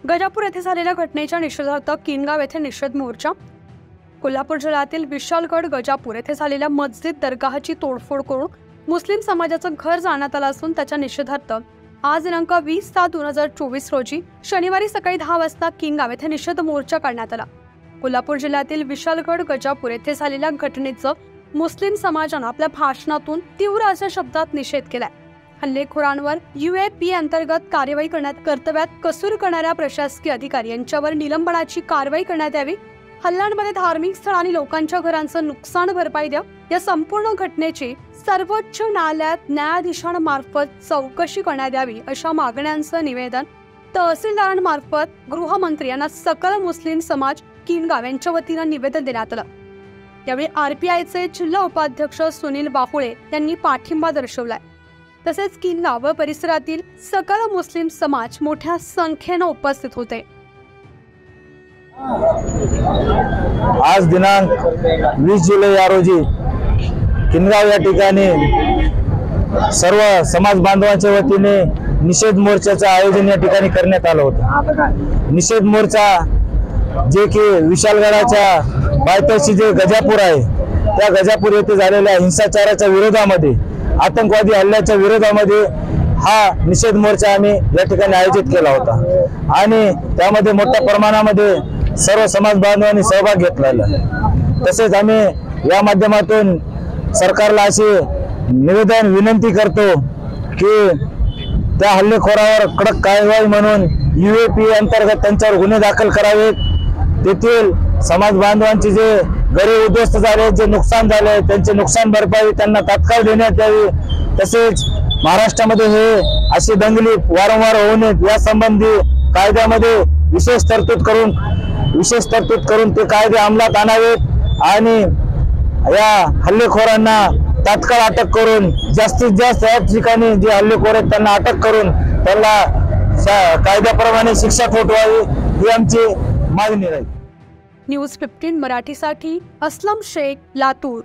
गजापूर येथे झालेल्या घटनेच्या निषेधार्थ किनगाव येथे निषेध मोर्चा। कोल्हापूर जिल्ह्यातील विशालगड गजापूर येथे झालेल्या मस्जिद दरगाहची तोडफोड करून मुस्लिम समाजाचं घर जाळण्यात आलं असून त्याच्या निषेधार्थ आज दिनांक 20/7/2024 रोजी शनिवारी सकाळी 10 वाजता किनगाव येथे निषेध मोर्चा काढण्यात आला। कोल्हापूर जिल्ह्यातील विशालगड गजापूर येथे झालेल्या घटनेचं मुस्लिम समाजाने आपल्या भाषणातून तीव्र अशा शब्दात निषेध केलाय। हल्लेखोरांवर UAP अंतर्गत कारवाई करण्यात, कर्तव्यात कसूर करणाऱ्या प्रशासकीय अधिकारी यांच्यावर निलंबनाची कारवाई करण्यात यावी। हल्ल्यांमध्ये धार्मिक स्थळ आणि लोकांच्या घरांचं नुकसान भरपाई द्या। या संपूर्ण घटनेची सर्वोच्च न्यायालयात न्यायाधीशांमार्फत चौकशी करण्यात यावी अशा मागण्यांचं निवेदन तहसीलदारांमार्फत गृहमंत्री यांना सकल मुस्लिम समाज किनगाव यांच्या वतीनं निवेदन देण्यात आलं। यावेळी RPIचे जिल्हा उपाध्यक्ष सुनील बाहुळे यांनी पाठिंबा दर्शवलाय। तसेच किनगाव व परिसरातील सकल मुस्लिम समाज मोठ्या संख्येने उपस्थित होते। आज दिनांक 20 जुलै या रोजी किनगाव या ठिकाणी सर्व समाज बांधवांच्या वतीने निषेध मोर्चाचं आयोजन या ठिकाणी करण्यात आलं होतं। निषेध मोर्चा जे की विशालगडाच्या पायथ्याशी जे गजापूर आहे त्या गजापूर येथे झालेल्या हिंसाचाराच्या विरोधामध्ये, आतंकवादी हल्ल्याच्या विरोधामध्ये हा निषेध मोर्चा आम्ही या ठिकाणी आयोजित केला होता आणि त्यामध्ये मोठ्या प्रमाणामध्ये सर्व समाज बांधवांनी सहभाग घेतलेला। तसेच आम्ही या माध्यमातून सरकारला अशी विनंती करतो की त्या हल्लेखोरावर कडक कारवाई म्हणून UAP अंतर्गत त्यांच्यावर गुन्हे दाखल करावेत। तेथील समाज बांधवांचे जे घरे उद्ध्वस्त झाले, जे नुकसान झाले, त्यांचे नुकसान भरपाई त्यांना तात्काळ देण्यात यावी। तसेच महाराष्ट्रामध्ये हे अशी दंगली वारंवार होऊ नयेत यासंबंधी कायद्यामध्ये विशेष तरतूद करून ते कायदे अंमलात आणावेत आणि या हल्लेखोरांना तात्काळ अटक करून जास्तीत जास्त या ठिकाणी जे हल्लेखोर आहेत त्यांना अटक करून त्यांना कायद्याप्रमाणे शिक्षा ठोठवावी ही आमची मागणी आहे। न्यूज 15 मराठीसाठी असलम शेख, लातूर।